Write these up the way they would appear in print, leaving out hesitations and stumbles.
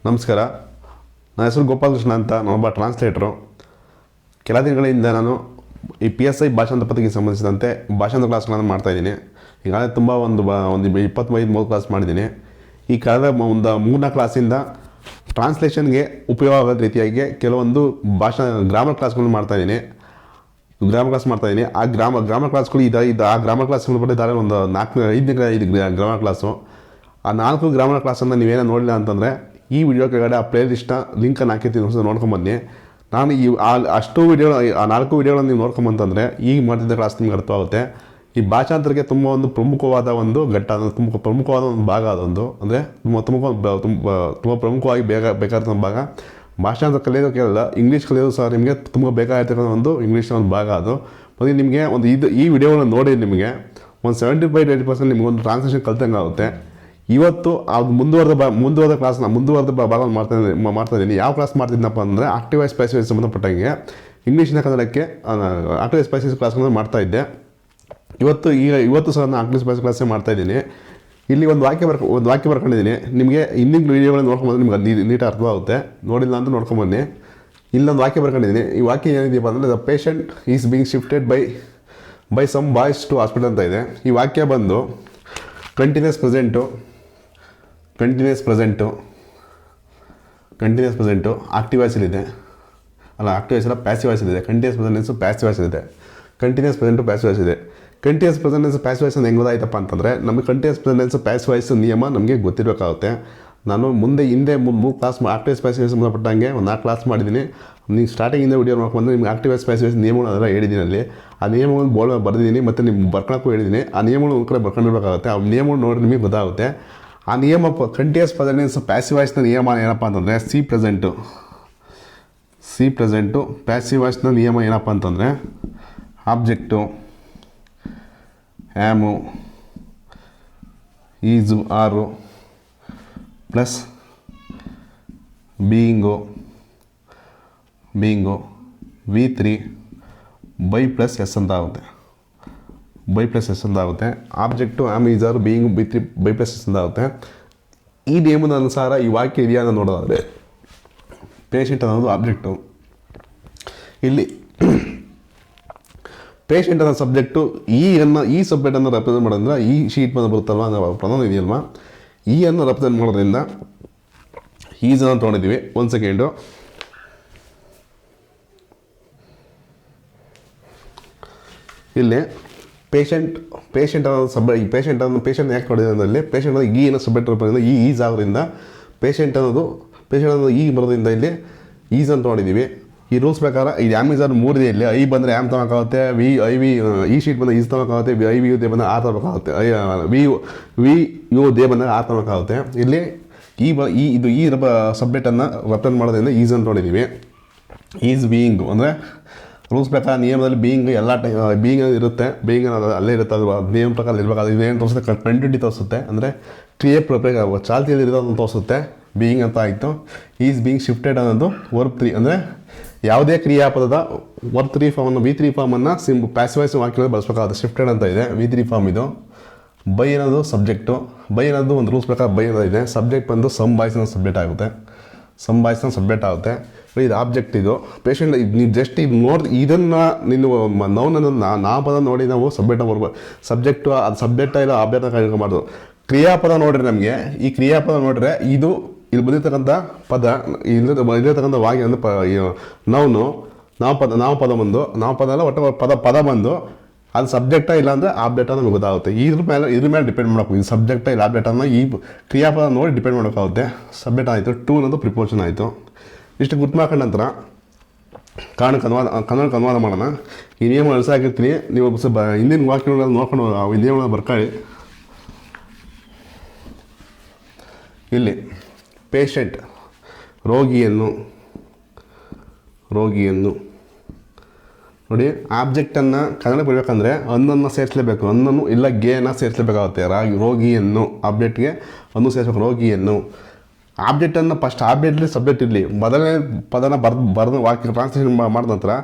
ನಮಸ್ಕಾರ. ನನ್ನ ಹೆಸರು ಗೋಪಾಲಕೃಷ್ಣ ಅಂತ. ನಾನೊಬ್ಬ ಟ್ರಾನ್ಸ್ಲೇಟ್ರು. ಕೆಲ ದಿನಗಳಿಂದ ನಾನು ಈ PSI ಭಾಷಾಂತರ ಪತ್ರಿಕೆಗೆ ಸಂಬಂಧಿಸಿದಂತೆ ಭಾಷಾಂತರ ಕ್ಲಾಸ್ಗಳನ್ನು ಮಾಡ್ತಾಯಿದ್ದೀನಿ. ಈಗಾಗಲೇ ತುಂಬ ಒಂದು 25-30 ಕ್ಲಾಸ್ ಮಾಡಿದ್ದೀನಿ. ಈ ಕಳೆದ ಒಂದು 3-4 ಕ್ಲಾಸಿಂದ ಟ್ರಾನ್ಸ್ಲೇಷನ್ಗೆ ಉಪಯೋಗ ಆಗೋ ರೀತಿಯಾಗಿ ಕೆಲವೊಂದು ಗ್ರಾಮರ್ ಕ್ಲಾಸ್ಗಳನ್ನು ಮಾಡ್ತಾಯಿದ್ದೀನಿ. ಆ ಗ್ರಾಮರ್ ಕ್ಲಾಸ್ಗಳು ಆ ಗ್ರಾಮರ್ ಕ್ಲಾಸ್ಗಳು ಬಟ್ಟಿದ್ದಾರೆ ಒಂದು 4-5 ಗ್ರಾಮರ್ ಕ್ಲಾಸು. ಆ 4 ಗ್ರಾಮರ್ ಕ್ಲಾಸನ್ನು ನೀವೇನೋ ನೋಡಲಿಲ್ಲ ಅಂತಂದರೆ ಈ ವಿಡಿಯೋ ಕೆಳಗಡೆ ಆ ಪ್ಲೇ ಲಿಸ್ಟ್ನ ಲಿಂಕನ್ನು ಹಾಕಿರ್ತೀನಿ, ನೋಡ್ಕೊಂಬನ್ನಿ. ನಾನು ಅಷ್ಟು ಆ 4 ವಿಡಿಯೋಗಳನ್ನು ನೀವು ನೋಡ್ಕೊಂಬಂತಂದರೆ ಈಗ ಮಾಡ್ತಿದ್ದ ಕ್ಲಾಸ್ ನಿಮ್ಗೆ ಅರ್ಥವಾಗುತ್ತೆ. ಈ ಭಾಷಾಂತರಕ್ಕೆ ತುಂಬ ಒಂದು ಪ್ರಮುಖವಾದ ಒಂದು ಘಟ್ಟ, ತುಂಬ ಪ್ರಮುಖವಾದ ಒಂದು ಭಾಗ ಅದೊಂದು. ಅಂದರೆ ತುಂಬ ಪ್ರಮುಖವಾಗಿ ಬೇಕಾಗಿರ್ತಕ್ಕಂಥ ಭಾಗ. ಭಾಷಾಂತರ ಕಲಿಯೋದು ಕೇಳಲ್ಲ, ಇಂಗ್ಲೀಷ್ ಕಲಿಯೋದು ಸಹ ನಿಮಗೆ ತುಂಬ ಬೇಕಾಗಿರ್ತಕ್ಕಂಥ ಒಂದು ಇಂಗ್ಲೀಷ್ನ ಒಂದು ಭಾಗ ಅದು. ಮತ್ತು ನಿಮಗೆ ಒಂದು ಈ ವಿಡಿಯೋವನ್ನು ನೋಡಿ ನಿಮಗೆ ಒಂದು 75-80% ನಿಮಗೊಂದು ಟ್ರಾನ್ಸ್ಲೇಷನ್ ಕಲ್ತಂಗೆ ಆಗುತ್ತೆ. ಇವತ್ತು ಅದು ಮುಂದುವರೆದ ಭಾಗವನ್ನು ಮಾಡ್ತಾಯಿದ್ದೀನಿ. ಯಾವ ಕ್ಲಾಸ್ ಮಾಡ್ತಿದ್ದೀನಪ್ಪ ಅಂದರೆ ಆಕ್ಟಿವ್ ವಾಯ್ಸ್ ಪ್ಯಾಸಿವ್ ವಾಯ್ಸ್ ಸಂಬಂಧಪಟ್ಟಂಗೆ ಇಂಗ್ಲೀಷಿನ ಕನ್ನಡಕ್ಕೆ ಆಕ್ಟಿವ್ ವಾಯ್ಸ್ ಪ್ಯಾಸಿವ್ ಕ್ಲಾಸ್ಗಳನ್ನು ಮಾಡ್ತಾಯಿದ್ದೆ. ಇವತ್ತು ಸಹ ನಾನು ಆಕ್ಟಿವ್ ವಾಯ್ಸ್ ಕ್ಲಾಸೇ ಮಾಡ್ತಾಯಿದ್ದೀನಿ. ಇಲ್ಲಿ ಒಂದು ವಾಕ್ಯ ಬರ್ಕೊಂಡಿದ್ದೀನಿ. ನಿಮಗೆ ಹಿಂದಿನ ವಿಡಿಯೋಗಳನ್ನ ನೋಡ್ಕೊಂಬಂದ್ರೆ ನಿಮ್ಗೆ ನೀಟಾಗಿ ಅರ್ಥವಾಗುತ್ತೆ. ನೋಡಿಲ್ಲ ಅಂತ ನೋಡ್ಕೊಂಬನ್ನಿ. ಇಲ್ಲೊಂದು ವಾಕ್ಯ ಬರ್ಕೊಂಡಿದ್ದೀನಿ. ಈ ವಾಕ್ಯ ಏನಿದೆಯಪ್ಪ ಅಂದರೆ the patient is being shifted by some boys to hospital ಅಂತ ಇದೆ. ಈ ವಾಕ್ಯ ಬಂದು ಕಂಟಿನ್ಯೂಸ್ ಪ್ರೆಸೆಂಟು ಆಕ್ಟಿವ್ ವಾಯ್ಸಲ್ಲಿದೆ. ಆಕ್ಟಿವ್ ವಾಯ್ಸ್ ಎಲ್ಲ ಪ್ಯಾಸಿವ್ ವಾಯ್ಸಲ್ಲಿದೆ. ಕಂಟಿನ್ಯೂಸ್ ಪ್ರೆಸೆಂಟೆನ್ಸು ಪ್ಯಾಸಿವ್ ವಾಯ್ಸಲ್ಲಿದೆ. ಕಂಟಿನ್ಯೂಸ್ ಪ್ರೆಸೆಂಟು ಪ್ಯಾಸಿವ್ ವಾಯ್ಸ್ ಇದೆ. ಕಂಟಿನ್ಯೂಸ್ ಪ್ರೆಸೆಂಟೆನ್ಸ್ ಪ್ಯಾಸಿವ್ ವಾಯ್ಸ್ ಹೆಂಗೆ ಗೊತ್ತಾಯ್ತಪ್ಪ ಅಂತಂದರೆ ನಮಗೆ ಕಂಟಿನ್ಯೂಸ್ ಪ್ರೆಸೆಂಟೆನ್ಸ್ ಪ್ಯಾಸಿವ್ ವಾಯ್ಸ್ ನಿಯಮ ನಮಗೆ ಗೊತ್ತಿರಬೇಕಾಗುತ್ತೆ. ನಾನು ಹಿಂದೆ 3 class active voice passive voice ಸಂಬಂಧಪಟ್ಟಂಗೆ ಒಂದು 4 ಕ್ಲಾಸ್ ಮಾಡಿದ್ದೀನಿ. ನೀವು ಸ್ಟಾರ್ಟಿಂಗಿಂದ ವಿಡಿಯೋ ನೋಡ್ಕೊಂಡು ನಿಮ್ಗೆ ಆಕ್ಟಿವ್ ವಾಯ್ಸ್ ಪ್ಯಾಸಿವ್ ವಾಯ್ಸ್ ನಿಯಮಗಳು ಅದೆಲ್ಲ ಹೇಳಿದ್ದೀನಿ. ಅಲ್ಲಿ ಆ ನಿಯಮಗಳನ್ನು ಬೋರ್ಡ್ ಬರೆದಿದ್ದೀನಿ ಮತ್ತು ನಿಮ್ಗೆ ಬರ್ಕೊಳಕ್ಕೂ ಹೇಳಿದ್ದೀನಿ. ಆ ನಿಯಮಗಳು ಒಂದು ಕಡೆ ಬರ್ಕೊಂಡಿರ್ಬೇಕಾಗುತ್ತೆ. ಆ ನಿಯಮಗಳು ನೋಡಿ ನಿಮಗೆ ಗೊತ್ತಾಗುತ್ತೆ. ಆ ನಿಯಮ ಕಂಟಿನ್ಯೂಸ್ ಪ್ರೆಸೆಂಟೆನ್ಸ್ ಪ್ಯಾಸಿವ್ ವಾಯ್ಸ್ನ ನಿಯಮ ಏನಪ್ಪ ಅಂತಂದರೆ ಸಿ ಪ್ರೆಸೆಂಟು ಪ್ಯಾಸಿವ್ ವಾಯ್ಸ್ನ ನಿಯಮ ಏನಪ್ಪ ಅಂತಂದರೆ object, am, is, are plus being V3 by plus s ಅಂತ ಆಗುತ್ತೆ. Object, am, is, are, being V3 by plus s ಅಂತ ಆಗುತ್ತೆ. ಈ ನಿಯಮದ ಅನುಸಾರ ಈ ವಾಕ್ಯ ಇದೆಯಾ ಅಂತ ನೋಡೋದಾದರೆ ಪೇಷಂಟ್ ಅನ್ನೋದು ಆಬ್ಜೆಕ್ಟು. ಇಲ್ಲಿ ಪೇಷಂಟ್ ಅನ್ನೋ ಸಬ್ಜೆಕ್ಟು ಈ ಸಬ್ಜೆಕ್ಟನ್ನು ರೆಪ್ರೆಸೆಂಟ್ ಮಾಡೋದ್ರಿಂದ ಈ ಶೀಟ್ ಬಂದು ಬರುತ್ತಲ್ವ ಅನ್ನೋ ಪ್ರೊನೌನ್ ಇದೆಯಲ್ವ, ಈ ಅನ್ನು ರೆಪ್ರೆಸೆಂಟ್ ಮಾಡೋದ್ರಿಂದ ಈಸನ್ನು ತೊಗೊಂಡಿದ್ದೀವಿ. ಒಂದು ಸೆಕೆಂಡು. ಇಲ್ಲಿ ಪೇಷಂಟ್ ಅನ್ನೋದು ಪೇಷಂಟ್ ಯಾಕೆ ನೋಡಿದೆ ಅಂದರೆ ಪೇಷಂಟ್ ಅನ್ನೋದು ಈ ಏನೋ ಸಬ್ಜೆಕ್ಟ್ ಬರೋದ್ರಿಂದ ಈ ಈಸ್ ಆಗೋದ್ರಿಂದ ಪೇಷಂಟ್ ಅನ್ನೋದು ಈ ಬರೋದ್ರಿಂದ ಇಲ್ಲಿ ಈಸ್ ಅಂತ ತೊಗೊಂಡಿದ್ದೀವಿ. ಈ ರೂಲ್ಸ್ ಪ್ರಕಾರ ಇದು ಆಮ್, ಈಸ್, ಆರ್ 3 ಇದೆ. ಇಲ್ಲಿ ಐ ಬಂದರೆ ಆಮ್ ತೊಗೊಳಕ್ಕಾಗುತ್ತೆ, ಈ ಶೀಟ್ ಬಂದರೆ ಈಸ್ ತೊಗೊಳಕ್ಕಾಗುತ್ತೆ, ಯು ದೇ ಬಂದರೆ ಆರ್ ತೊಗೊಳಕ್ಕಾಗುತ್ತೆ, ಯು ದೇ ಬಂದರೆ ಆರ್ ತೊಗೊಳಕ್ಕಾಗುತ್ತೆ. ಇಲ್ಲಿ ಈ ಸಬ್ಜೆಕ್ಟನ್ನು ರೆಪ್ರೆಸೆಂಟ್ ಮಾಡೋದ್ರಿಂದ ಈಸ್ ಅಂತ ತೊಗೊಂಡಿದ್ದೀವಿ. ಈಸ್ ಬೀಯಿಂಗ್ ಅಂದರೆ ರೂಲ್ಸ್ ಪ್ರಕಾರ ನಿಯಮದಲ್ಲಿ ಬೀಯಿಂಗ್ ಎಲ್ಲ ಬೀಯಿಂಗ್ ಇರುತ್ತೆ. ಬೀಯಿಂಗ್ ಅಲ್ಲೇ ಇರುತ್ತೆ. ಅದು ನಿಯಮ ಪ್ರಕಾರ ಇರಬೇಕಾದ್ರೆ ಇದೇನು ತೋರಿಸುತ್ತೆ, ಕಂಟಿನ್ಯೂಟಿ ತೋರಿಸುತ್ತೆ. ಅಂದರೆ ಕ್ರಿಯೆ ಚಾಲ್ತಿಯಲ್ಲಿ ಇರೋದನ್ನು ತೋರಿಸುತ್ತೆ. ಬೀಯಿಂಗ್ ಅಂತ ಆಯಿತು. ಈಸ್ ಬೀಯಿಂಗ್ ಶಿಫ್ಟೆಡ್ ಅನ್ನೋದು ವರ್ಬ್ 3 ಅಂದರೆ ಯಾವುದೇ ಕ್ರಿಯಾಪದದ ವರ್ಬ್ 3 ಫಾರ್ಮನ್ನು V3 ಫಾರ್ಮನ್ನು ಪ್ಯಾಸಿವ್ ವಾಯ್ಸ್ ವಾಕ್ಯದಲ್ಲಿ ಬಳಸಬೇಕಾಗುತ್ತೆ. ಶಿಫ್ಟೆಡ್ ಅಂತ ಇದೆ, V3 ಫಾರ್ಮ್ ಇದು. ಬೈ ಅನ್ನೋದು ಸಬ್ಜೆಕ್ಟು. ಬೈ ಅನ್ನೋದು ಒಂದು ರೂಲ್ಸ್ ಪ್ರಕಾರ ಬೈ ಅನ್ನೋದು ಇದೆ. ಸಬ್ಜೆಕ್ಟ್ ಬಂದು ಸಮ್ ಬಾಯ್ಸ್ನ ಸಬ್ಜೆಕ್ಟ್ ಆಗುತ್ತೆ. ಇದು ಆಬ್ಜೆಕ್ಟ್. ಇದು ಪೇಷಂಟ್. ನೀವು ಜಸ್ಟ್ ಇದು ನೋಡಿ ಇದನ್ನು ನೀನು ನೌನನ್ನು ನಾಮಪದ ನೋಡಿ ನಾವು ಸಬ್ಜೆಕ್ಟು ಅದು ಸಬ್ಜೆಕ್ಟ ಇಲ್ಲ ಆಬ್ಜೆಕ್ಟ್ ಕಳ್ಕೊಬಾರ್ದು. ಕ್ರಿಯಾಪದ ನೋಡ್ರಿ. ನಮಗೆ ಈ ಕ್ರಿಯಾಪದ ನೋಡ್ರೆ ಇಲ್ಲಿ ಬಂದಿರ್ತಕ್ಕಂಥ ಪದ ಇಲ್ಲಿರ್ತಕ್ಕಂಥ ವಾಕ್ಯ ಅಂದರೆ ನಾಮಪದ ಅಲ್ಲ ಒಟ್ಟು ಪದ ಬಂದು ಅದು ಸಬ್ಜೆಕ್ಟ ಇಲ್ಲ ಅಂದರೆ ಆಬ್ಜೆಕ್ಟ್ ನಮಗೆ ಗೊತ್ತಾಗುತ್ತೆ. ಇದ್ರ ಮೇಲೆ ಡಿಪೆಂಡ್ ಮಾಡೋಕೆ ಇದು ಸಬ್ಜೆಕ್ಟ ಇಲ್ಲ ಆಬ್ಜೆಕ್ಟ್ ಅನ್ನೋ ಈ ಕ್ರಿಯಾಪದ ನೋಡಿ ಡಿಪೆಂಡ್ ಮಾಡೋಕ್ಕಾಗುತ್ತೆ. ಸಬ್ಜೆಕ್ಟ್ ಆಯಿತು. ಟು ಅನ್ನೋದು ಪ್ರಿಪೋಷನ್ ಆಯಿತು. ಇಷ್ಟು ಗುರ್ತು ಮಾಡ್ಕೊಂಡ ನಂತರ ಕನ್ನಡ ಅನುವಾದ ಮಾಡೋಣ. ಈ ನಿಯಮ ಅಳಿಸಾಕಿರ್ತೀನಿ. ನೀವು ಹಿಂದಿನ ವಾಕ್ಯಗಳನ್ನ ನೋಡ್ಕೊಂಡು ಈ ನಿಯಮಗಳನ್ನ ಬರ್ಕೊಳ್ಳಿ. ಇಲ್ಲಿ ಪೇಷಂಟ್ ರೋಗಿಯನ್ನು ನೋಡಿ. ಆಬ್ಜೆಕ್ಟನ್ನು ಕನ್ನಡ ಬರಬೇಕಂದ್ರೆ ಅನ್ನನ್ನು ಸೇರಿಸಲೇಬೇಕು. ಅನ್ನನ್ನು ಇಲ್ಲ ಗೇನ ಸೇರಿಸಲೇಬೇಕಾಗುತ್ತೆ. ರೋಗಿಯನ್ನು ಆಬ್ಜೆಕ್ಟ್ಗೆ ಅನ್ನು ಸೇರಿಸಬೇಕು. ರೋಗಿಯನ್ನು ಆಬ್ಜೆಕ್ಟನ್ನು ಫಸ್ಟ್ ಆಬ್ಜೆಕ್ಟ್ಲಿ ಸಬ್ಜೆಕ್ಟ್ ಇರಲಿ. ಮೊದಲನೇ ಪದನ ಬರೆದು ವಾಕ್ಯ ಟ್ರಾನ್ಸ್ಲೇಷನ್ ಮಾಡಿದ ನಂತರ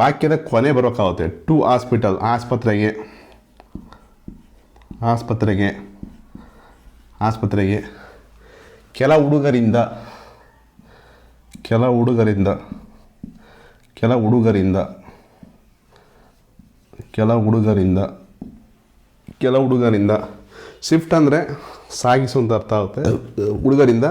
ವಾಕ್ಯದ ಕೊನೆ ಬರಬೇಕಾಗುತ್ತೆ. ಟು ಹಾಸ್ಪಿಟಲ್ ಆಸ್ಪತ್ರೆಗೆ ಕೆಲ ಹುಡುಗರಿಂದ ಕೆಲ ಹುಡುಗರಿಂದ ಕೆಲ ಹುಡುಗರಿಂದ ಕೆಲ ಹುಡುಗರಿಂದ ಕೆಲ ಹುಡುಗರಿಂದ ಶಿಫ್ಟ್ ಅಂದರೆ ಸಾಗಿಸು ಅಂತ ಅರ್ಥ ಆಗುತ್ತೆ. ಹುಡುಗರಿಂದ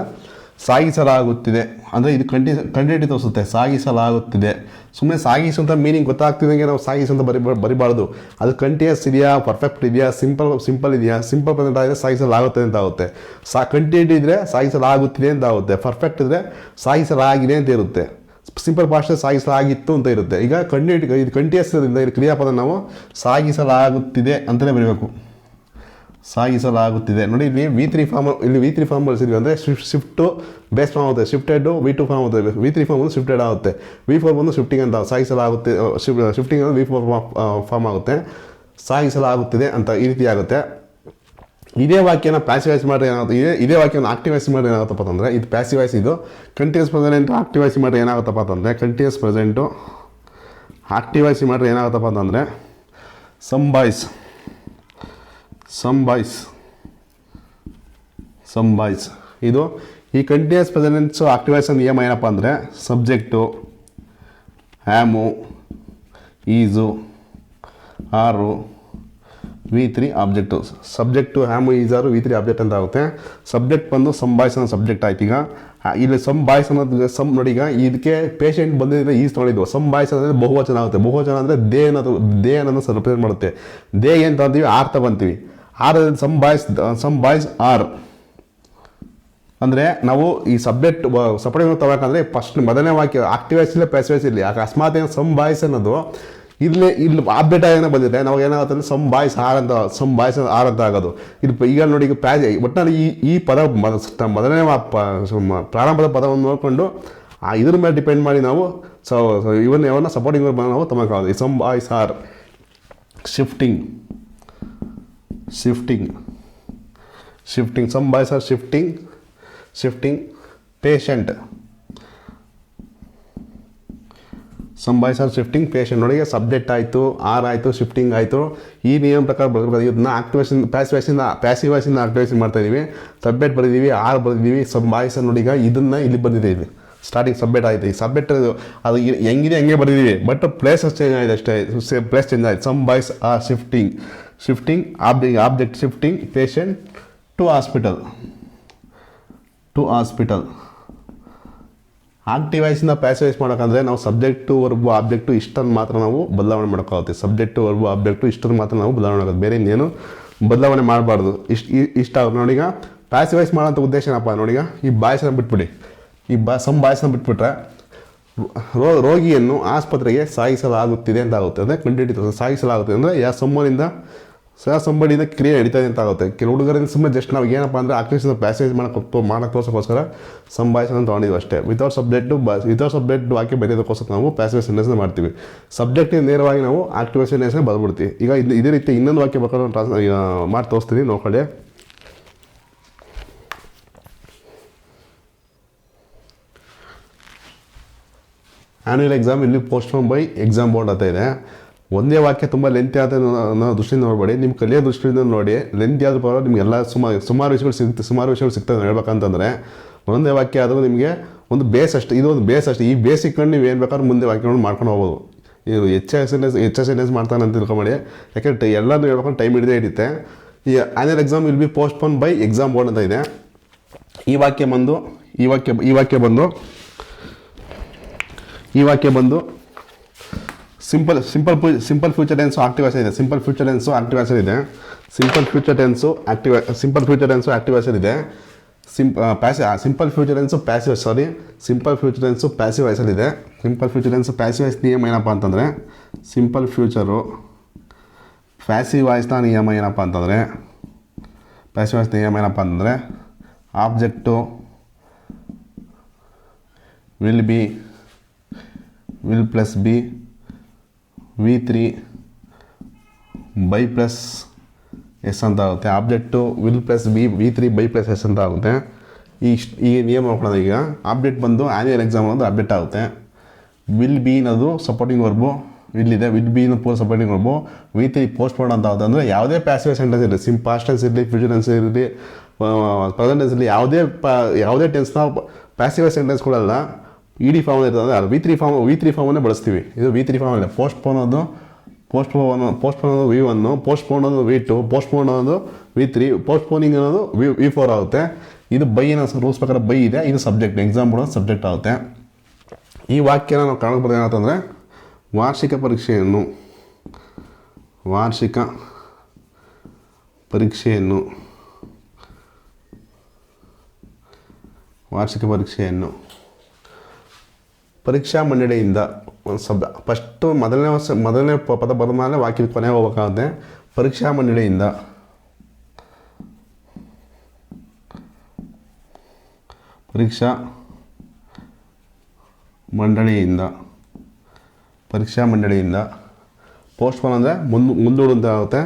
ಸಾಗಿಸಲಾಗುತ್ತಿದೆ ಅಂದರೆ ಇದು ಕಂಟಿನ್ಯೂಟಿ ತೋರಿಸುತ್ತೆ. ಸಾಗಿಸಲಾಗುತ್ತಿದೆ ಸುಮ್ಮನೆ ಸಾಗಿಸು ಅಂತ ಮೀನಿಂಗ್ ಗೊತ್ತಾಗ್ತಿದ್ದಂಗೆ ನಾವು ಸಾಗಿಸು ಅಂತ ಬರಿಬಾರ್ದು. ಅದು ಕಂಟಿನ್ಯೂಸ್ ಇದೆಯಾ, ಪರ್ಫೆಕ್ಟ್ ಇದೆಯಾ, ಸಿಂಪಲ್ ಇದೆಯಾ. ಸಿಂಪಲ್ ಪ್ರೆಸೆಂಟ್ ಆದರೆ ಸಾಗಿಸಲಾಗುತ್ತೆ ಅಂತ ಆಗುತ್ತೆ. ಕಂಟಿನ್ಯೂಟಿ ಇದ್ದರೆ ಸಾಗಿಸಲಾಗುತ್ತಿದೆ ಅಂತ ಆಗುತ್ತೆ. ಪರ್ಫೆಕ್ಟ್ ಇದ್ದರೆ ಸಾಗಿಸಲಾಗಿದೆ ಅಂತ ಇರುತ್ತೆ. ಸಿಂಪಲ್ ಪಾಸ್ಟ್ ಸಾಗಿಸಲಾಗಿತ್ತು ಅಂತ ಇರುತ್ತೆ. ಈಗ ಇದು ಕಂಟಿನ್ಯೂಸ್ ಇರೋದ್ರಿಂದ ಇದು ಕ್ರಿಯಾಪದ ನಾವು ಸಾಗಿಸಲಾಗುತ್ತಿದೆ ಅಂತಲೇ ಬರೀಬೇಕು. ಸಾಗಿಸಲಾಗುತ್ತಿದೆ ನೋಡಿ. ಇಲ್ಲಿ ವಿ3 ಫಾರ್ಮ್ ಬಳಸಿದ್ವಿ ಅಂದರೆ ಶಿಫ್ಟು ಬೇಸ್ ಫಾರ್ಮ್ ಆಗುತ್ತೆ. ಶಿಫ್ಟೆಡ್ V2 ಫಾರ್ಮ್ ಆಗುತ್ತೆ. ವಿ3 ಫಾರ್ಮ್ ಒಂದು ಶಿಫ್ಟೆಡ್ ಆಗುತ್ತೆ. ವಿ4 ಬಂದು ಶಿಫ್ಟಿಂಗ್ ಅಂತ. ಸಾಗಿಸಲಾಗುತ್ತೆ ಶಿಫ್ಟಿಂಗ್ ಅಂದರೆ ವಿ4 ಫಾರ್ಮ್ ಆಗುತ್ತೆ. ಸಾಗಿಸಲಾಗುತ್ತಿದೆ ಅಂತ ಈ ರೀತಿ ಆಗುತ್ತೆ. ಇದೇ ವಾಕ್ಯನ ಪ್ಯಾಸಿವೈಸ್ ಮಾಡಿದ್ರೆ ಏನಾಗುತ್ತೆ, ಇದೇ ವಾಕ್ಯನ ಆಕ್ಟಿವೈಸ್ ಮಾಡಿದ್ರೆ ಏನಾಗುತ್ತಪ್ಪ ಅಂತಂದರೆ, ಇದು ಪ್ಯಾಸಿವೈಸ್, ಇದು ಕಂಟಿನ್ಯೂಸ್ ಪ್ರೆಸೆಂಟು ಆಕ್ಟಿವೈಸ್ ಮಾಡಿದ್ರೆ ಏನಾಗುತ್ತಪ್ಪ ಅಂತಂದರೆ, ಕಂಟಿನ್ಯೂಸ್ ಪ್ರೆಸೆಂಟು ಆಕ್ಟಿವೈಸ್ ಮಾಡಿದ್ರೆ ಏನಾಗುತ್ತಪ್ಪ ಅಂತಂದರೆ ಸಂಬಾಯ್ಸ್. ಇದು ಈ ಕಂಟಿನ್ಯೂಸ್ ಪ್ರೆಸೆಂಟೆನ್ಸು ಆಕ್ಟಿವೈಸನ್ ನಿಯಮ ಏನಪ್ಪ ಅಂದರೆ, ಸಬ್ಜೆಕ್ಟು ಹ್ಯಾಮು, ಈಸು, ಆರು, ವಿ3 ಆಬ್ಜೆಕ್ಟು. ಸಬ್ಜೆಕ್ಟು ಹ್ಯಾಮು, ಈಸಾರು, ವಿ3 ಆಬ್ಜೆಕ್ಟ್ ಅಂತ ಆಗುತ್ತೆ. ಸಬ್ಜೆಕ್ಟ್ ಬಂದು ಸಂಬಾಯ್ಸ್ ಅನ್ನೋ ಸಬ್ಜೆಕ್ಟ್ ಆಯ್ತು. ಈಗ ಇಲ್ಲಿ ಸಂಬಾಯ್ಸ್ ಅನ್ನೋದು ನೋಡಿ. ಈಗ ಇದಕ್ಕೆ ಪೇಷೆಂಟ್ ಬಂದಿದ್ರೆ ಈಸ್ ತೊಗೊಂಡಿದ್ವು. ಸಂಬಾಯ್ಸ್ ಅಂದರೆ ಬಹುವಚನ ಆಗುತ್ತೆ. ಬಹುವಚನ ಅಂದರೆ ದೇ ಅನ್ನೋದು ರೆಪ್ರೆಸೆಂಟ್ ಮಾಡುತ್ತೆ. ದೇ ಏನು ತಗೊಂತೀವಿ, ಆರ್ ತಗೊಂತೀವಿ. ಆರಲ್ಲಿ ಸಂಬಾಯ್ಸ್ ಆರ್ ಅಂದರೆ ನಾವು ಈ ಸಬ್ಜೆಕ್ಟ್ ಸಪರೇಟ್ ತಗೋಬೇಕಂದ್ರೆ ಫಸ್ಟ್ ಮೊದಲನೇ ವಾಕ್ಯ ಆಕ್ಟಿವೈಸ್ ಇಲ್ಲ ಪ್ಯಾಸಿವೈಸ್ ಇರಲಿ. ಅಕಸ್ಮಾತ್ ಏನು ಸಂಬಾಯ್ಸ್ ಅನ್ನೋದು ಇಲ್ಲಿ ಆಬ್ಜೆಕ್ಟ್ ಏನೋ ಬಂದಿದೆ, ನಾವು ಏನಾಗುತ್ತೆ ಅಂದರೆ ಸಂಬಾಯ್ಸ್ ಆರ್ ಅಂತ ಆಗೋದು. ಇದು ಈಗ ನೋಡಿ, ಈಗ ಒಟ್ಟಿನಲ್ಲಿ ಈ ಪದ ಮೊದಲನೇ ಪ್ರಾರಂಭದ ಪದವನ್ನು ನೋಡಿಕೊಂಡು ಇದ್ರ ಮೇಲೆ ಡಿಪೆಂಡ್ ಮಾಡಿ ನಾವು ಇವನ್ನ ಸಪೋರ್ಟಿಂಗ್ ನಾವು ತಗೋಬೇಕಾಗುತ್ತೆ. ಈ some boys are, shifting, some boys are shifting, patient, some boys are shifting, patient. ನೋಡಿ, ಸಬ್ಜೆಕ್ಟ್ ಆಯಿತು, ಆರ್ ಆಯಿತು, ಶಿಫ್ಟಿಂಗ್ ಆಯಿತು. ಈ ನಿಯಮ ಪ್ರಕಾರ ಬರಬೇಕು. ಇದನ್ನ ಪ್ಯಾಸಿವೈಸಿಂದ ಆಕ್ಟಿವೇಷನ್ ಮಾಡ್ತಾ ಇದ್ದೀವಿ. ಸಬ್ಜೆಕ್ಟ್ ಬರೆದಿದ್ದೀವಿ, ಆರ್ ಬರೆದಿದ್ದೀವಿ, ಸಂಬಾಯ್ಸ್ ನೋಡಿ. ಈಗ ಇದನ್ನು ಇಲ್ಲಿ ಬಂದಿದ್ದೀವಿ. ಸ್ಟಾರ್ಟಿಂಗ್ ಸಬ್ಜೆಕ್ಟ್ ಆಯಿತು. ಈ ಸಬ್ಜೆಕ್ಟ್ ಅದು ಹೆಂಗಿದೆ ಹಂಗೆ ಬರೆದಿದ್ದೀವಿ, ಬಟ್ ಪ್ಲೇಸಸ್ ಚೇಂಜ್ ಆಗಿದೆ ಅಷ್ಟೇ. ಪ್ಲೇಸ್ ಚೇಂಜ್ ಆಯಿತು. Some boys are shifting object shifting, patient to hospital. ಆಕ್ಟಿವೈಸಿಂದ ಪ್ಯಾಸಿವೈಸ್ ಮಾಡೋಕ್ಕಂದ್ರೆ ನಾವು ಸಬ್ಜೆಕ್ಟು ವರ್ಬು ಆಬ್ಜೆಕ್ಟು ಇಷ್ಟನ್ನು ಮಾತ್ರ ನಾವು ಬದಲಾವಣೆ ಮಾಡೋಕ್ಕಾಗುತ್ತೆ. ಸಬ್ಜೆಕ್ಟು ವರ್ಬು ಆಬ್ಜೆಕ್ಟು ಇಷ್ಟನ್ನು ಮಾತ್ರ ನಾವು ಬದಲಾವಣೆ ಆಗುತ್ತೆ. ಬೇರೆ ಇನ್ನೇನು ಬದಲಾವಣೆ ಮಾಡಬಾರ್ದು. ಇಷ್ಟ ನೋಡೀಗ ಪ್ಯಾಸಿವೈಸ್ ಮಾಡೋಂಥ ಉದ್ದೇಶ ಏನಪ್ಪ ನೋಡೀಗ, ಈ ಬಾಯ್ಸನ್ನು ಬಿಟ್ಬಿಡಿ. ಬಾಯ್ಸನ್ನು ಬಿಟ್ಬಿಟ್ರೆ ರೋಗಿಯನ್ನು ಆಸ್ಪತ್ರೆಗೆ ಸಾಗಿಸಲಾಗುತ್ತಿದೆ ಅಂತ ಆಗುತ್ತೆ. ಅಂದರೆ ಕಂಟಿನ್ಯೂಟಿ ಸಾಗಿಸಲಾಗುತ್ತಿದೆ ಅಂದರೆ ಸಂಬಂಧಿಯಿಂದ ಕ್ರಿಯೆ ನಡೀತಾ ಇದೆ ಅಂತ ಆಗುತ್ತೆ. ಕೆಲವು ಹುಡುಗರಿಂದ ಸುಮ್ಮನೆ ಜಸ್ಟ್ ನಾವು ಏನಪ್ಪ ಅಂದರೆ ಆಕ್ಟಿವೇಷನ್ ಪ್ಯಾಸೇಜ್ ಮಾಡೋಕ್ಕೆ ತೋರಿಸೋಕ್ಕೋಸ್ಕರ ಸಂಭಾಷಣೆ ತೊಗೊಂಡಿದ್ವಿ ಅಷ್ಟೇ. ವಿತೌಟ್ ಸಬ್ಜೆಕ್ಟ್ ವಾಕ್ಯ ಬರೆಯೋದಕ್ಕೋಸ್ಕರ ನಾವು ಪ್ಯಾಸಿವ್ ಸೆಂಟೆನ್ಸ್ನ ಮಾಡ್ತೀವಿ. ಸಬ್ಜೆಕ್ಟಿಗೆ ನೇರವಾಗಿ ನಾವು ಆಕ್ಟಿವೇಷನ್ ಸೆಂಟೆನ್ಸ್ನ ಬರೆದ್ಬಿಡ್ತೀವಿ. ಈಗ ಇದೇ ರೀತಿ ಇನ್ನೊಂದು ವಾಕ್ಯ ಬೇಕಾದ್ರೆ ಮಾಡಿ ತೋರಿಸ್ತೀನಿ, ನೋಡ್ಕೊಳ್ಳಿ. ಆ್ಯನ್ಯುವಲ್ ಎಕ್ಸಾಮ್ ಇಲ್ಲಿ ಪೋಸ್ಟ್ಪೋನ್ ಬೈ ಎಕ್ಸಾಮ್ ಬೋರ್ಡ್ ಅಂತ ಇದೆ. ಒಂದೇ ವಾಕ್ಯ ತುಂಬ ಲೆಂತಿ ಆದ ದೃಷ್ಟಿಯಿಂದ ನೋಡಬೇಡಿ, ನಿಮ್ಮ ಕಲಿಯೋ ದೃಷ್ಟಿಯಿಂದ ನೋಡಿ. ಲೆಂತಿ ಆದರೂ ಪರವಾಗಿ ನಿಮಗೆಲ್ಲ ಸುಮಾರು ವಿಷಯಗಳು ಸಿಗ್ತದೆ. ಹೇಳ್ಬೇಕಂತಂದರೆ ಒಂದೇ ವಾಕ್ಯ ಆದರೂ ನಿಮಗೆ ಒಂದು ಬೇಸ್ ಅಷ್ಟು, ಇದು ಒಂದು ಬೇಸ್ ಅಷ್ಟು. ಈ ಬೇಸ್ ಇಟ್ಕೊಂಡು ನೀವು ಏನು ಬೇಕಾದ್ರೂ ಮುಂದೆ ವಾಕ್ಯಗಳನ್ನು ಮಾಡ್ಕೊಂಡು ಹೋಗ್ಬೋದು. ಇದು ಹೆಚ್ಚು ಸೆಂಟೆನ್ಸ್ ಮಾಡ್ತಾನೆ ಅಂತ ತಿಳ್ಕೊಂಬೇಡಿ, ಯಾಕೆಂದರೆ ಎಲ್ಲನೂ ಹೇಳ್ಬೇಕಂದ್ರೆ ಟೈಮ್ ಹಿಡಿದೇ ಹಿಡಿಯುತ್ತೆ. ಈ annual exam will be postpone by exam board ಅಂತ ಇದೆ. ಈ ವಾಕ್ಯ ಬಂದು ಸಿಂಪಲ್ ಫ್ಯೂಚರ್ ಟೆನ್ಸು ಆಕ್ಟಿವೇಷನ್ ಇದೆ. ಸಿಂಪಲ್ ಫ್ಯೂಚರ್ ಟೆನ್ಸು ಆಕ್ಟಿವೇಷನ್ ಇದೆ. ಸಿಂಪಲ್ ಫ್ಯೂಚರ್ ಟೆನ್ಸು ಆಕ್ಟಿವೇಷನ್ ಇದೆ. ಸಿಂಪಲ್ ಫ್ಯೂಚರ್ ಟೆನ್ಸು ಪ್ಯಾಸಿವೈಸ್ ಇದೆ. ಸಿಂಪಲ್ ಫ್ಯೂಚರ್ ಟೆನ್ಸು ಪ್ಯಾಸಿವೈಸ್ ನಿಯಮ ಏನಪ್ಪ ಅಂತಂದರೆ, ಸಿಂಪಲ್ ಫ್ಯೂಚರು ಪ್ಯಾಸಿವೈಸ್ನ ನಿಯಮ ಏನಪ್ಪ ಅಂತಂದರೆ object will plus be V3 by plus s ಅಂತ ಆಗುತ್ತೆ. Object will plus be V3 by plus s ಅಂತ ಆಗುತ್ತೆ. ಈ ನಿಯಮ ನೋಡೋಣ. ಈಗ ಆಬ್ಜೆಕ್ಟ್ ಬಂದು ಆ್ಯನ್ಯುವಲ್ ಎಕ್ಸಾಮ್ ಅನ್ನೋದು ಆಬ್ಜೆಕ್ಟ್ ಆಗುತ್ತೆ. ವಿಲ್ ಬಿ ಅನ್ನೋದು ಸಪೋರ್ಟಿಂಗ್ ವರ್ಬು ಇಲ್ಲಿದೆ. ವಿಲ್ ಬಿ ಅನ್ನೋ ಸಪೋರ್ಟಿಂಗ್ ವರ್ಬು. V3 ಪೋಸ್ಟ್ಪೋನ್ ಅಂತ ಆಗುತ್ತೆ. ಅಂದರೆ ಯಾವುದೇ ಪ್ಯಾಸಿವ್ ಸೆಂಟೆನ್ಸ್ ಇರಲಿ, ಪಾಸ್ಟ್ ಟೆನ್ಸ್ ಇರಲಿ, ಫ್ಯೂಚರ್ ಟೆನ್ಸ್ ಇರಲಿ, ಪ್ರೆಸೆಂಟ್ ಟೆನ್ಸ್ ಇರಲಿ, ಯಾವುದೇ ಟೆನ್ಸ್ನ ಪ್ಯಾಸಿವ್ ಸೆಂಟೆನ್ಸ್ಗಳೆಲ್ಲ ಇ ಡಿ ಫಾರ್ಮ್ ಇರ್ತದೆ ಅದು ವಿ ತ್ರೀ ಫಾರ್ಮನ್ನೇ ಬಳಸ್ತೀವಿ. ಇದು ವಿ3 ಫಾರ್ಮ್ ಇದೆ. ಪೋಸ್ಟ್ಪೋನ್ ಅನ್ನೋದು ವಿ1, ಪೋಸ್ಟ್ಪೋನ್ ಅನ್ನೋದು ವಿ2, ಪೋಸ್ಟ್ಪೋನ್ ಅನ್ನೋದು ವಿ3, ಪೋಸ್ಟ್ಪೋನಿಂಗ್ ಅನ್ನೋದು ವಿ4 ಆಗುತ್ತೆ. ಇದು ಬೈ ಅನ್ನೋ ರೂಲ್ಸ್ ಪ್ರಕಾರ ಬೈ ಇದೆ. ಇದು ಸಬ್ಜೆಕ್ಟ್, ಎಕ್ಸಾಂಪಲ್ ಸಬ್ಜೆಕ್ಟ್ ಆಗುತ್ತೆ. ಈ ವಾಕ್ಯನ ನಾವು ಕನ್ನಡ ಬರೋದು ಏನಂತಂದರೆ ವಾರ್ಷಿಕ ಪರೀಕ್ಷೆಯನ್ನು ಪರೀಕ್ಷಾ ಮಂಡಳಿಯಿಂದ ಒಂದು ಫಸ್ಟು ಮೊದಲನೇ ಪದ ಬರೆದ ಮೇಲೆ ವಾಕ್ಯದ ಕೊನೆ ಹೋಗ್ಬೇಕಾಗುತ್ತೆ. ಪರೀಕ್ಷಾ ಮಂಡಳಿಯಿಂದ ಪೋಸ್ಟ್ಪೋನ್ ಅಂದರೆ ಮುಂದೂಡುವಂತೆ ಆಗುತ್ತೆ.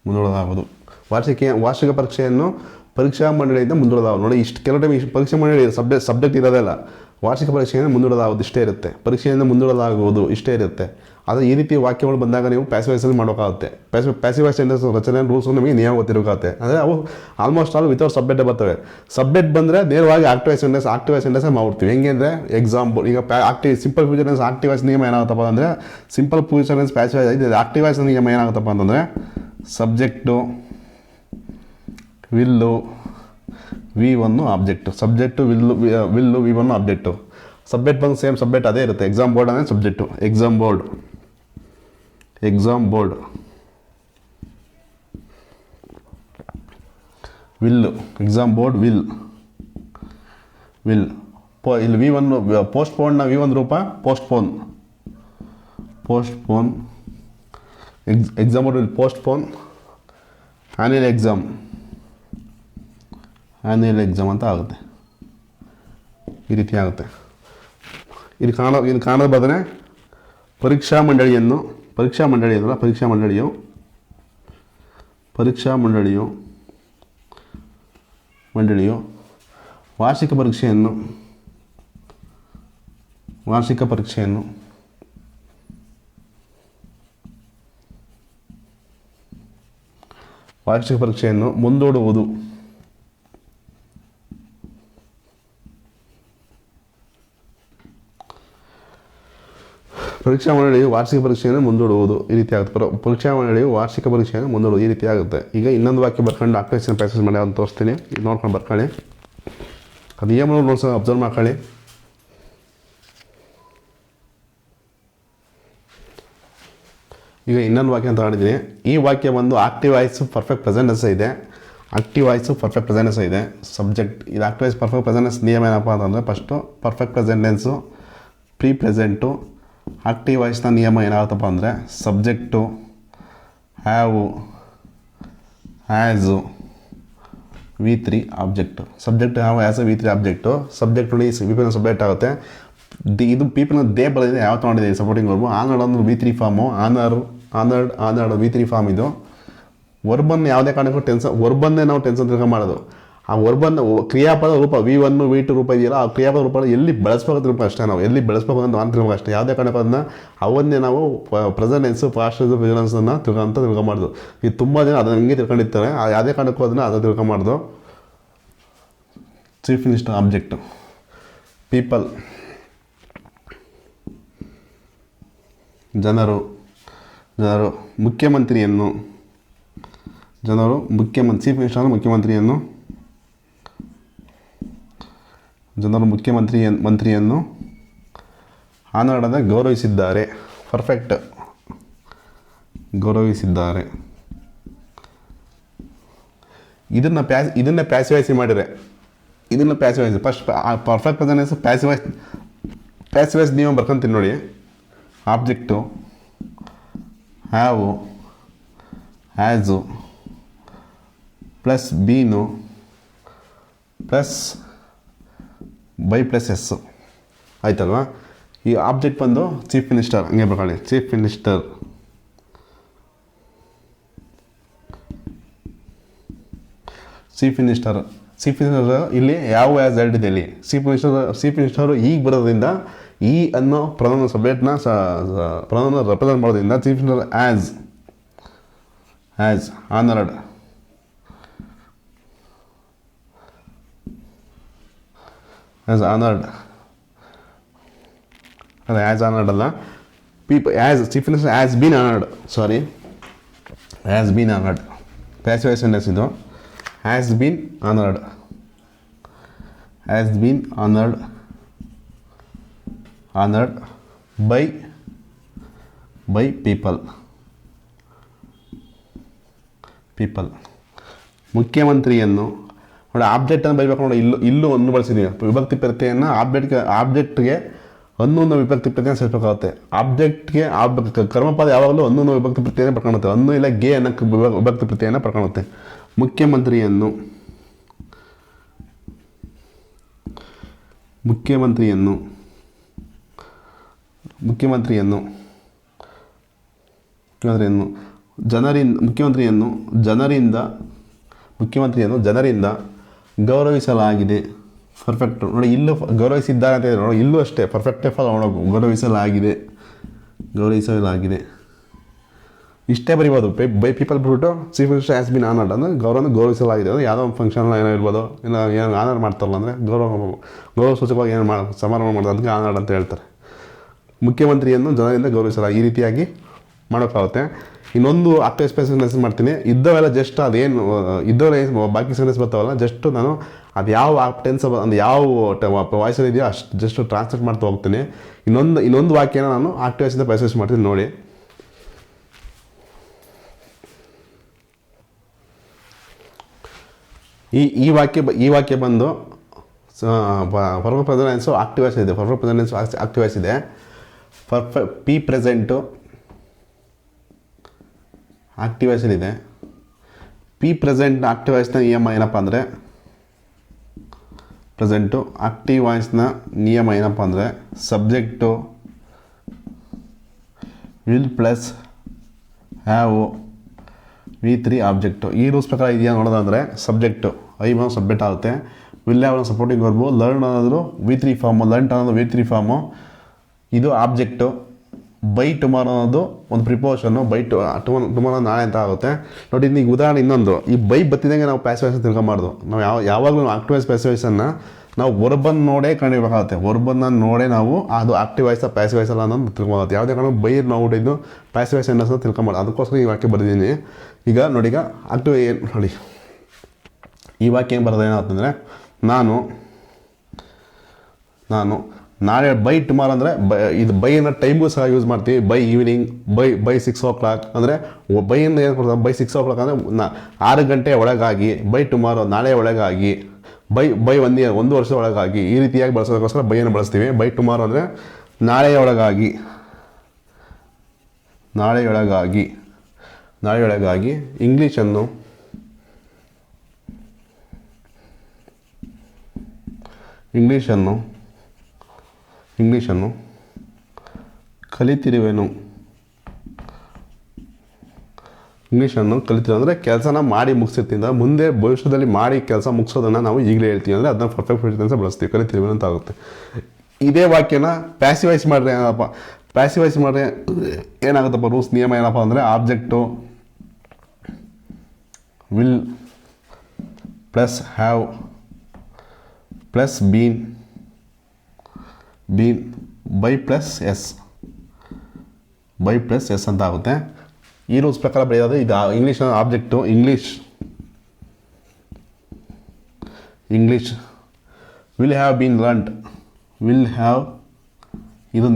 ಮುಂದೂಡಲಾಗುವುದು. ವಾರ್ಷಿಕ ಪರೀಕ್ಷೆಯನ್ನು ಪರೀಕ್ಷಾ ಮಂಡಳಿಯಿಂದ ಮುಂದೂಡಲಾಗುವುದು. ನೋಡಿ, ಇಷ್ಟು ಕೆಲವು ಟೈಮ್ ಪರೀಕ್ಷಾ ಮಂಡಳಿ ಸಬ್ಜೆಕ್ಟ್ ಇರೋದಿಲ್ಲ. ವಾರ್ಷಿಕ ಪರೀಕ್ಷೆಯಿಂದ ಮುಂದೂಡಲಾಗುವುದು ಇಷ್ಟೇ ಇರುತ್ತೆ. ಪರೀಕ್ಷೆಯಿಂದ ಮುಂದೂಡಲಾಗುವುದು ಇಷ್ಟೇ ಇರುತ್ತೆ. ಆದರೆ ಈ ರೀತಿ ವಾಕ್ಯಗಳು ಬಂದಾಗ ನೀವು ಪ್ಯಾಸಿವೈಸಲ್ಲಿ ಮಾಡೋಕ್ಕಾಗುತ್ತೆ. ಪ್ಯಾಸಿವೈಸ್ ಸೆಂಟೆನ್ಸ್ ರಚನೆ ರೂಲ್ಸು ನಿಮಗೆ ನಿಯಮ ಗೊತ್ತಿರೋಕ್ಕಾಗುತ್ತೆ. ಅಂದರೆ ಅವು ಆಲ್ಮೋಸ್ಟ್ ಆಲ್ ವಿತೌಟ್ ಸಬ್ಜೆಕ್ಟೇ ಬರ್ತವೆ. ಸಬ್ಜೆಕ್ಟ್ ಬಂದರೆ ನೇರವಾಗಿ ಆಕ್ಟಿವೈಸ್ ಸೆಂಟೆನ್ಸ್ ಮಾಡ್ತೀವಿ. ಹೆಂಗೆ ಅಂದರೆ ಎಕ್ಸಾಂಪಲ್, ಈಗ ಸಿಂಪಲ್ ಫ್ಯೂಚರ್ ಟೆನ್ಸ್ ಆಕ್ಟಿವೈಸ್ ನಿಯಮ ಏನಾಗುತ್ತಪ್ಪ ಅಂದರೆ ಸಿಂಪಲ್ ಫ್ಯೂಚರ್ ಟೆನ್ಸ್ ಪ್ಯಾಸಿವೈಸ್ ಇದೆ. ಆಕ್ಟಿವೈಸ್ ನಿಯಮ ಏನಾಗುತ್ತಪ್ಪ ಅಂತಂದರೆ subject will V one object, subject will V one object. Subject ಬಂದು ಸೇಮ್ ಸಬ್ಜೆಕ್ಟ್ ಅದೇ ಇರುತ್ತೆ. ಎಕ್ಸಾಮ್ ಬೋರ್ಡ್ ಅಂದರೆ subject. Exam board will, exam board will. ಇಲ್ಲಿ ವಿ1 ಪೋಸ್ಟ್ಪೋನ್ನ ವಿ1 ರೂಪ postpone. Exam board will postpone annual exam ಅಂತ ಆಗುತ್ತೆ. ಈ ರೀತಿ ಆಗುತ್ತೆ. ಇದು ಕಾಣದ ಬದನೆ ಪರೀಕ್ಷಾ ಮಂಡಳಿಯು ವಾರ್ಷಿಕ ಪರೀಕ್ಷೆಯನ್ನು ಮುಂದೂಡುವುದು. ಪರೀಕ್ಷಾ ಮಂಡಳಿಯು ವಾರ್ಷಿಕ ಪರೀಕ್ಷೆಯನ್ನು ಮುಂದೂಡುವುದು ಈ ರೀತಿ ಆಗುತ್ತೆ. ಪರೀಕ್ಷಾ ಮಂಡಳಿಯು ವಾರ್ಷಿಕ ಪರೀಕ್ಷೆಯನ್ನು ಮುಂದೂಡುವುದು ಈ ರೀತಿ ಆಗುತ್ತೆ. ಈಗ ಇನ್ನೊಂದು ವಾಕ್ಯ ಬರ್ಕೊಂಡು ಆಕ್ಟಿವೇಷನ್ ಪ್ಯಾಸೇಜ್ ಮಾಡಿ ಅಂತ ತೋರಿಸ್ತೀನಿ. ಇದು ನೋಡ್ಕೊಂಡು ಬರ್ಕೊಳ್ಳಿ. ಅದು ನಿಯಮ ರೂಲ್ಸ್ ಅಬ್ಸರ್ವ್ ಮಾಡ್ಕೊಳ್ಳಿ. ಈಗ ಇನ್ನೊಂದು ವಾಕ್ಯ ಅಂತ ಹೇಳಿದ್ದೀನಿ. ಈ ವಾಕ್ಯ ಬಂದು ಆಕ್ಟಿವ್ ವಾಯ್ಸ್ ಪರ್ಫೆಕ್ಟ್ ಪ್ರೆಸೆಂಟೆನ್ಸ್ ಇದೆ. ಸಬ್ಜೆಕ್ಟ್ ಇದು ಆಕ್ಟಿವ್ ವಾಯ್ಸ್ ಪರ್ಫೆಕ್ಟ್ ಪ್ರೆಸೆಂಟೆನ್ಸ್ ನಿಯಮ ಏನಪ್ಪ ಅಂತಂದರೆ first perfect present tense present. Active ವಾಯ್ಸ್ನ ನಿಯಮ ಏನಾಗುತ್ತಪ್ಪ ಅಂದರೆ ಸಬ್ಜೆಕ್ಟು ಹ್ಯಾವು ಹ್ಯಾಸು ವಿ3 ಆಬ್ಜೆಕ್ಟು. ಸಬ್ಜೆಕ್ಟ್ ಹ್ಯಾವ್ ಹ್ಯಾಸ್ ವಿ3 ಆಬ್ಜೆಕ್ಟು. ಸಬ್ಜೆಕ್ಟ್ ನೋಡಿ ಪೀಪಲ್ ಸಬ್ಜೆಕ್ಟ್ ಆಗುತ್ತೆ. ಇದು ಪೀಪಲ್ ದೇ ಬರೋದಿದೆ ಯಾವ ತೊಗೊಂಡಿದೆ ಸಪೋರ್ಟಿಂಗ್ ವರ್ಬು. ಆನರ್ಡ್ ಅಂದ್ರೆ ವಿ3 ಫಾರ್ಮು. ಆನರ್ಡ್ ವಿ3 ಫಾರ್ಮ್ ಇದು. ವರ್ಬನ್ನು ಯಾವುದೇ ಕಾರಣಕ್ಕೂ ವರ್ಬನ್ನೇ ನಾವು ಟೆನ್ಸ್ ಅಂತ ತಿಳ್ಕೊಂಡು ಮಾಡೋದು. ಆ ವರ್ಬನ್ನು ಕ್ರಿಯಾಪದ ರೂಪ ವಿ1 ವಿ2 ರೂಪ ಇದೆಯಲ್ಲ, ಆ ಕ್ರಿಯಾಪದ ರೂಪ ಎಲ್ಲಿ ಬಳಸ್ಬೇಕು ತಿಳ್ಕೊ ಅಷ್ಟೇ. ನಾವು ಎಲ್ಲಿ ಬಳಸ್ಬೇಕು ಅಂತ ತಿಳ್ಕೊ ಅಷ್ಟೇ. ಯಾವುದೇ ಕಾರಣಕ್ಕೂ ಅದನ್ನ ಅವನ್ನೇ ನಾವು ಪ್ರೆಸೆಂಟೆನ್ಸು ಪಾಸ್ಟ್ ಪ್ರೆಸೆನ್ಸನ್ನು ತಿಳ್ಕೊಂಬಾರ್ದು. ಇದು ತುಂಬ ಜನ ಅದನ್ನು ಹಂಗೆ ತಿಳ್ಕೊಂಡಿರ್ತಾರೆ. ಯಾವುದೇ ಕಾರಣಕ್ಕೂ ಅದನ್ನು ತಿಳ್ಕೊಂಬಾರ್ದು. Chief minister object. ಪೀಪಲ್ ಜನರು ಮುಖ್ಯಮಂತ್ರಿಯನ್ನು ಚೀಫ್ ಮಿನಿಸ್ಟರ್ ಮಂತ್ರಿಯನ್ನು ಆನರ್ಡದ ಗೌರವಿಸಿದ್ದಾರೆ. ಪರ್ಫೆಕ್ಟ್ ಗೌರವಿಸಿದ್ದಾರೆ. ಇದನ್ನು ಪ್ಯಾಸಿವೈಸಿ ಮಾಡಿದರೆ ಫಸ್ಟ್ ಪರ್ಫೆಕ್ಟ್ ಪ್ರೆಸೆಂಟೆನ್ಸ್ ಪ್ಯಾಸಿವೈಸ್ ನೀವು ಬರ್ಕೊಂತೀನಿ ನೋಡಿ. Object have has plus been plus by plus S ಆಯ್ತಲ್ವಾ. ಈ ಆಬ್ಜೆಕ್ಟ್ ಬಂದು ಚೀಫ್ ಮಿನಿಸ್ಟರ್ ಹಂಗೆ ಬರ್ಕೊಳ್ಳಿ. ಚೀಫ್ ಮಿನಿಸ್ಟರ್ ಇಲ್ಲಿ ಯಾವ ಆ್ಯಸ್ ಎರಡು ಇದೆ. ಇಲ್ಲಿ ಚೀಫ್ ಮಿನಿಸ್ಟರು ಈಗ ಬರೋದ್ರಿಂದ ಈ ಅನ್ನೋ ಪ್ರಧಾನ ಸಬ್ಜೆಕ್ಟ್ನ ರೆಪ್ರೆಸೆಂಟ್ ಮಾಡೋದ್ರಿಂದ chief minister as has honoured, has honoured ಅಲ್ಲ, ಆ್ಯಸ್ ಆನರ್ಡ್ ಅಲ್ಲ, people as chief minister has been honoured, sorry has been honoured, passive voice sentence ಇದು. Has been honoured, has been honoured, honoured by people, ಮುಖ್ಯಮಂತ್ರಿಯನ್ನು ನೋಡಿ, ಆಬ್ಜೆಕ್ಟನ್ನು ಬರೀಬೇಕು ನೋಡಿ, ಇಲ್ಲೂ ಒಂದು ಬಳಸಿದ್ದೀವಿ. ವಿಭಕ್ತಿ ಪ್ರತ್ಯಯನ್ನು ಆಬ್ಜೆಕ್ಟ್ಗೆ ಅನ್ನೊಂದು ವಿಭಕ್ತಿ ಪ್ರತ್ಯಯ ಸೇರಿಸಬೇಕಾಗುತ್ತೆ. ಆಬ್ಜೆಕ್ಟ್ಗೆ ಕರ್ಮಪದ ಯಾವಾಗಲೂ ಅನ್ನೊಂದು ವಿಭಕ್ತಿ ಪ್ರತ್ಯಯನ ಪಡ್ಕೊಳ್ಳುತ್ತೆ. ಅನ್ನು ಇಲ್ಲ ಗೆ ಅನ್ನಕ್ಕೆ ವಿಭಕ್ತಿ ಪ್ರತ್ಯಯನ ಪಡ್ಕೊಳ್ಳುತ್ತೆ. ಮುಖ್ಯಮಂತ್ರಿಯನ್ನು ಜನರಿಂದ ಗೌರವಿಸಲಾಗಿದೆ. ಪರ್ಫೆಕ್ಟ್ ನೋಡಿ, ಇಲ್ಲೂ ಗೌರವಿಸಿದ್ದಾರೆ ಅಂತ ಇದೆ ನೋಡಿ, ಇಲ್ಲೂ ಅಷ್ಟೇ ಪರ್ಫೆಕ್ಟೇ ಫಾಲ್ ಮಾಡೋದು. ಗೌರವಿಸಲಾಗಿದೆ ಇಷ್ಟೇ ಬರಿಬೋದು. ಬೈ ಪೀಪಲ್ ಬಿಟ್ಬಿಟ್ಟು chief minister has been honoured ಅಂದರೆ ಗೌರವಿಸಲಾಗಿದೆ. ಅಂದರೆ ಯಾವುದೋ ಒಂದು ಫಂಕ್ಷನ್ ಏನೋ ಇರ್ಬೋದು, ಇಲ್ಲ ಏನೋ ಆನರ್ ಮಾಡ್ತಾರಲ್ಲ ಅಂದರೆ ಗೌರವ ಸೂಚಕವಾಗಿ ಏನು ಸಮಾರಂಭ ಮಾಡೋದು, ಅದಕ್ಕೆ ಆನರ್ಡ್ ಅಂತ ಹೇಳ್ತಾರೆ. ಮುಖ್ಯಮಂತ್ರಿಯನ್ನು ಜನರಿಂದ ಗೌರವಿಸಲಾಗಿದೆ, ಈ ರೀತಿಯಾಗಿ ಮಾಡೋಕ್ಕಾಗುತ್ತೆ. ಇನ್ನೊಂದು ಆಕ್ಟಿವ್ ಸ್ಪೇಸ್ ಸೆಂಟೆನ್ಸ್ ಮಾಡ್ತೀನಿ. ಇದ್ದವೆಲ್ಲ ಜಸ್ಟ್ ಅದೇನು ಇದ್ದವೆಲ್ಲ ಬಾಕಿ ಸೆಂಟೆನ್ಸ್ ಬರ್ತಾವಲ್ಲ, ಜಸ್ಟ್ ನಾನು ಅದು ಯಾವ ಟೆನ್ಸ್ ಅಂದರೆ ಯಾವ ವಾಯ್ಸಲ್ಲಿ ಇದೆಯೋ ಅಷ್ಟು ಜಸ್ಟ್ ಟ್ರಾನ್ಸ್ಲೇಟ್ ಮಾಡ್ತಾ ಹೋಗ್ತೀನಿ. ಇನ್ನೊಂದು ವಾಕ್ಯನ ನಾನು ಆಕ್ಟಿವ್ ವಾಯ್ಸಿಂದ ಪ್ಯಾಸೇಜ್ ಮಾಡ್ತೀನಿ ನೋಡಿ. ಈ ವಾಕ್ಯ ಬಂದು ಪರ್ಫೆಕ್ಟ್ ಪ್ರೆಸೆಂಟೆನ್ಸು ಆಕ್ಟಿವ್ ವಾಯ್ಸ್ ಇದೆ. ಪರ್ಫೆಕ್ಟ್ ಪ್ರೆಸೆಂಟೆನ್ಸು ಆಕ್ಟಿವ್ ವಾಯ್ಸ್ ಇದೆ. ಪಿ ಪ್ರೆಸೆಂಟು ಆಕ್ಟಿವ್ ವಾಯ್ಸಲ್ಲಿದೆ. ಪಿ ಪ್ರೆಸೆಂಟ್ ಆಕ್ಟಿವ್ ವಾಯ್ಸ್ನ ನಿಯಮ ಏನಪ್ಪ ಅಂದರೆ subject will plus have V3 object. ಈ ರೂಲ್ಸ್ ಪ್ರಕಾರ ಇದೆಯಾ ನೋಡೋದಂದರೆ ಸಬ್ಜೆಕ್ಟು ಸಬ್ಜೆಕ್ಟ್ ಆಗುತ್ತೆ. Will have supporting verb, learn ಅನ್ನೋದು V3 ಫಾರ್ಮು, ಲರ್ನ್ ಅನ್ನೋದು V3 ಫಾರ್ಮು, ಇದು ಆಬ್ಜೆಕ್ಟು. ಬೈ ಟುಮಾರೋ ಅನ್ನೋದು ಒಂದು ಪ್ರಿಪೋಷನ್ನು. ಟುಮಾರೋ ನಾಳೆ ಅಂತ ಆಗುತ್ತೆ ನೋಡಿ. ಈಗ ಉದಾಹರಣೆ ಇನ್ನೊಂದು, ಈ ಬೈ ಬತ್ತಿದಂಗೆ ನಾವು ಪ್ಯಾಸಿವ್ ವಾಯ್ಸ್ ತಿಳ್ಕೊಂಬಾರ್ದು. ನಾವು ಯಾವಾಗಲೂ ಆಕ್ಟಿವ್ ವಾಯ್ಸ್ ಪ್ಯಾಸಿವ್ ವಾಯ್ಸನ್ನು ನಾವು ವರ್ಬನ್ನು ನೋಡೇ ಕಂಡಿಬೇಕಾಗುತ್ತೆ. ವರ್ಬನ್ನು ನೋಡೇ ನಾವು ಅದು ಆಕ್ಟಿವ್ ವಾಯ್ಸ ಪ್ಯಾಸಿವ್ ವಾಯ್ಸ್ ಅಲ್ಲ ಅನ್ನೋದು ತಿಳ್ಕೊಬೋದು. ಯಾವುದೇ ಕಾರಣ ಬೈ ನೋಡಿದ್ದು ಪ್ಯಾಸಿವ್ ವಾಯ್ಸ್ ಅನ್ನೋದನ್ನ ತಿಳ್ಕೊಂಬಾರ್ದು. ಅದಕ್ಕೋಸ್ಕರ ಈ ವಾಕ್ಯ ಬರೆದಿದ್ದೀನಿ. ಈಗ ನೋಡಿ, ಈಗ ಆಕ್ಟಿವ್ ಏನು ನೋಡಿ, ಈ ವಾಕ್ಯ ಏನು ಬರೋದು ಏನಾಗ್ತಂದರೆ, ನಾನು ನಾಳೆ ಬೈ ಟುಮಾರೋ ಅಂದರೆ ಇದು ಬೈನ ಟೈಮ್ಗೂ ಸಹ ಯೂಸ್ ಮಾಡ್ತೀವಿ. ಬೈ ಈವ್ನಿಂಗ್, ಬೈ 6 o'clock ಅಂದರೆ ಬೈಯಿಂದ ಏನು ಕೊಡ್ತಾರೆ, ಬೈ 6 o'clock ಅಂದರೆ 6 ಗಂಟೆ ಒಳಗಾಗಿ, ಬೈ ಟುಮಾರೋ ನಾಳೆ ಒಳಗಾಗಿ, ಬೈ ಒಂದು ವರ್ಷ ಒಳಗಾಗಿ, ಈ ರೀತಿಯಾಗಿ ಬಳಸೋದಕ್ಕೋಸ್ಕರ ಬೈಯನ್ನು ಬಳಸ್ತೀವಿ. ಬೈ ಟುಮಾರೋ ಅಂದರೆ ನಾಳೆಯೊಳಗಾಗಿ. ಇಂಗ್ಲೀಷನ್ನು ಕಲಿತಿರುವೆನು. ಅಂದರೆ ಕೆಲಸನ ಮಾಡಿ ಮುಗಿಸಿರ್ತೀನಿ. ಮುಂದೆ ಭವಿಷ್ಯದಲ್ಲಿ ಮಾಡಿ ಕೆಲಸ ಮುಗಿಸೋದನ್ನು ನಾವು ಈಗಲೇ ಹೇಳ್ತೀವಿ ಅಂದರೆ ಅದನ್ನ ಪರ್ಫೆಕ್ಟ್ ಪ್ರೆಸೆಂಟೆನ್ಸ್ ಬಳಸ್ತೀವಿ. ಕಲಿತಿರುವೆನು ಅಂತ ಆಗುತ್ತೆ. ಇದೇ ವಾಕ್ಯನ ಪ್ಯಾಸಿವ್ ವಾಯ್ಸ್ ಮಾಡಿದ್ರೆ ಏನಾಗುತ್ತಪ್ಪ, ರೂಲ್ಸ್ ನಿಯಮ ಏನಪ್ಪ ಅಂದರೆ object will plus have plus been by plus s ಅಂತ ಆಗುತ್ತೆ. ಈ ರೂಲ್ಸ್ ಪ್ರಕಾರ ಬರೆಯೋದು ಇದು English object. English will have been learned. ಇದು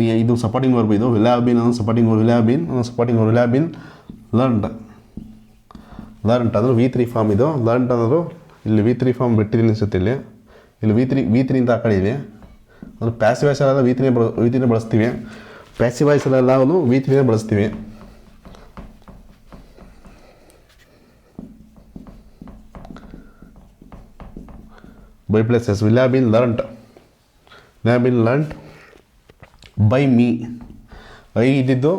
ಸಪೋರ್ಟಿಂಗ್ ವರ್ಬ್. ಇದು ವಿಲ್ ಹ್ಯಾವ್ ಬೀನ್ ಅನ್ನೋ supporting verb. Will have been learned ಅಂದ್ರೆ V3 ಫಾರ್ಮ್. ಇದು ಲರ್ನ್ಡ್ ಅನ್ನೋದು ಇಲ್ಲಿ V3 ಫಾರ್ಮ್ ಬಿಟ್ಟಿದ್ದೀನಿ ಅನಿಸುತ್ತೆ. ಇಲ್ಲಿ V3 ಅಂತ ಹಾಕೊಂಡಿದೆ. ಅಂದರೆ ಪ್ಯಾಸಿವ್ ವಾಯ್ಸಲ್ಲೆಲ್ಲ V3 ಬಳಸ್ತೀವಿ. ಪ್ಯಾಸಿವ್ ವಾಯ್ಸಲ್ಲೆಲ್ಲ V3 ಬಳಸ್ತೀವಿ. By plus s. Will have been learned by me. I ಇದ್ದಿದ್ದು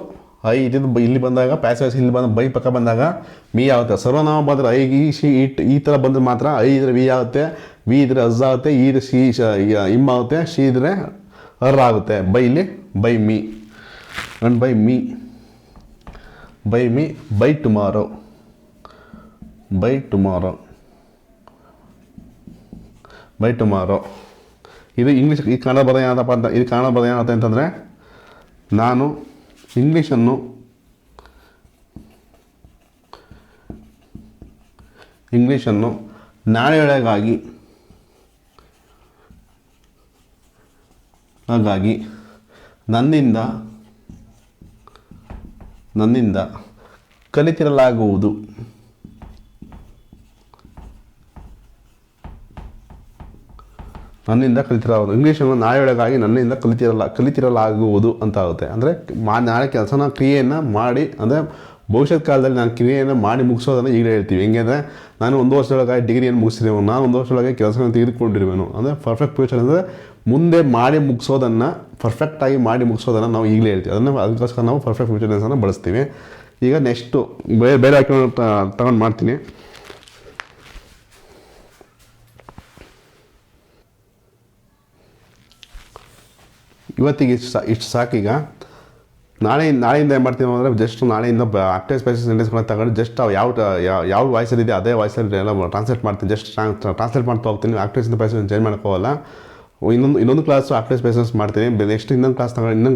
ಇಲ್ಲಿ ಬಂದಾಗ ಪ್ಯಾಸಿವ್ ವಾಯ್ಸ್, ಇಲ್ಲಿ ಬೈ ಪಕ್ಕ ಬಂದಾಗ ಮೀ ಆಗುತ್ತೆ. ಸರ್ವನಾಮ ಬಂದರೆ ಐ, ಈ, ಶಿ, ಇಟ್ ಈ ಥರ ಬಂದರೆ ಮಾತ್ರ ಐ ಇದ್ರೆ ವಿ ಆಗುತ್ತೆ, ವಿ ಇದ್ರೆ ಅಜ್ ಆಗುತ್ತೆ, ಈ ಇದ್ರೆ ಶಿ ಇಮ್ ಆಗುತ್ತೆ, ಶಿ ಇದ್ರೆ ಅರ್ ಆಗುತ್ತೆ. By me by tomorrow bye tomorrow ಇದು ಇಂಗ್ಲೀಷ್. ಈ ಕನ್ನಡ ಬರೋದು ಏನಪ್ಪ ಅಂತ, ಇದು ಕನ್ನಡ ಬರೋದು ಏನತ್ತೆ ಅಂತಂದರೆ, ನಾನು ಇಂಗ್ಲೀಷನ್ನು ನಾಳೆಯೊಳಗಾಗಿ ನನ್ನಿಂದ ಕಲಿತಿರಲಾಗುವುದು. ಇಂಗ್ಲೀಷನ್ನು ನಾಳೆಯೊಳಗಾಗಿ ನನ್ನಿಂದ ಕಲಿತಿರಲಾಗುವುದು ಅಂತ ಆಗುತ್ತೆ. ಅಂದರೆ ನಾಳೆ ಕೆಲಸನ ಕ್ರಿಯೆಯನ್ನು ಮಾಡಿ, ಅಂದರೆ ಭವಿಷ್ಯತ್ ಕಾಲದಲ್ಲಿ ನಾನು ಕ್ರಿಯೆಯನ್ನು ಮಾಡಿ ಮುಗಿಸೋದನ್ನು ಈಗಲೇ ಹೇಳ್ತೀವಿ. ಹೆಂಗೆ ಅಂದರೆ, ನಾನು 1 ವರ್ಷದೊಳಗಾಗಿ ಡಿಗ್ರಿಯನ್ನು ಮುಗಿಸಿರುವನು, ನಾನು 1 ವರ್ಷದೊಳಗೆ ಕೆಲಸವನ್ನು ತೆಗೆದುಕೊಂಡಿರುವೆನು. ಅಂದರೆ ಪರ್ಫೆಕ್ಟ್ ಫ್ಯೂಚರ್ ಅಂದರೆ ಮುಂದೆ ಮಾಡಿ ಮುಗಿಸೋದನ್ನು, ಪರ್ಫೆಕ್ಟಾಗಿ ಮಾಡಿ ಮುಗಿಸೋದನ್ನು ನಾವು ಈಗಲೇ ಹೇಳ್ತೀವಿ. ಅದಕ್ಕೋಸ್ಕರ ನಾವು ಪರ್ಫೆಕ್ಟ್ ಫ್ಯೂಚರ್ ಟೆನ್ಸನ್ನು ಬಳಸ್ತೀವಿ. ಈಗ ನೆಕ್ಸ್ಟು ಬೇರೆ ಹಾಕಿ ತಗೊಂಡು ಮಾಡ್ತೀನಿ. ಇವತ್ತಿಗೆ ಇಷ್ಟು ಸಾಕೀಗ. ನಾಳೆಯಿಂದ ಏನು ಮಾಡ್ತೀವಿ ಅಂದರೆ, ಜಸ್ಟ್ ನಾಳೆಯಿಂದ ಆಕ್ಟಿವ್ ಸ್ಪೇಸಸ್ ಸೆಂಟೆನ್ಸ್ಗಳನ್ನ ತಗೊಂಡು ಜಸ್ಟ್ ಯಾವ ವಾಯ್ಸಲ್ಲಿದೆ ಅದೇ ವಾಯ್ಸಲ್ಲಿ ಎಲ್ಲ ಟ್ರಾನ್ಸ್ಲೇಟ್ ಮಾಡ್ತೀನಿ. ಜಸ್ಟ್ ಟ್ರಾನ್ಸ್ಲೇಟ್ ಮಾಡ್ತಾ ಹೋಗ್ತೀನಿ. ಆಕ್ಟಿವ್ ಸ್ಪೇಸಸ್ ಚೇಂಜ್ ಮಾಡ್ಕೋಲ್ಲ. ಇನ್ನೊಂದು ಕ್ಲಾಸು ಆಕ್ಟಿವ್ ಸ್ಪೇಸಸ್ ಮಾಡ್ತೀನಿ. ನೆಕ್ಸ್ಟ್ ಇನ್ನೊಂದು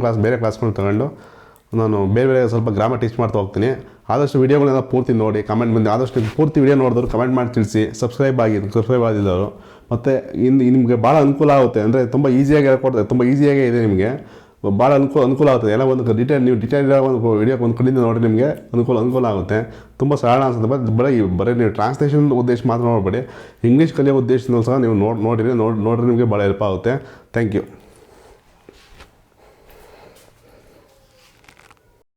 ಕ್ಲಾಸ್ ಬೇರೆ ಕ್ಲಾಸ್ಗಳು ತಗೊಂಡು ನಾನು ಬೇರೆ ಸ್ವಲ್ಪ ಗ್ರಾಮರ್ ಟೀಚ್ ಮಾಡ್ತಾ ಹೋಗ್ತೀನಿ. ಆದಷ್ಟು ವೀಡಿಯೋಗಳನ್ನ ಪೂರ್ತಿ ನೋಡಿ, ಕಮೆಂಟ್ ಬಂದು ಆದಷ್ಟು ಪೂರ್ತಿ ವೀಡಿಯೋ ನೋಡಿದವರು ಕಮೆಂಟ್ ಮಾಡಿ ತಿಳಿಸಿ. ಸಬ್ಸ್ಕ್ರೈಬ್ ಆಗಿದ್ದವರು ಮತ್ತು ನಿಮಗೆ ಭಾಳ ಅನುಕೂಲ ಆಗುತ್ತೆ. ಅಂದರೆ ತುಂಬ ಈಸಿಯಾಗಿ ಹೇಳ್ಕೊಡ್ತಾರೆ, ತುಂಬ ಈಸಿಯಾಗೇ ಇದೆ. ನಿಮಗೆ ಭಾಳ ಅನುಕೂಲ ಆಗುತ್ತೆ. ಎಲ್ಲ ಒಂದು ಡಿಟೇಲ್ ಒಂದು ವೀಡಿಯೋ ಒಂದು ಕಡೆಯಿಂದ ನೋಡಿ, ನಿಮಗೆ ಅನುಕೂಲ ಆಗುತ್ತೆ. ತುಂಬ ಸರಳ ಅನ್ಸುತ್ತೆ. ಬರೀ ನೀವು ಟ್ರಾನ್ಸ್ಲೇಷನ್ ಉದ್ದೇಶ ಮಾತ್ರ ನೋಡಬೇಡಿ, ಇಂಗ್ಲೀಷ್ ಕಲಿಯೋ ಉದ್ದೇಶದಿಂದ ಸಹ ನೀವು ನೋಡಿದ್ರೆ ನಿಮಗೆ ಭಾಳ ಹೆಲ್ಪ್ ಆಗುತ್ತೆ. Thank you.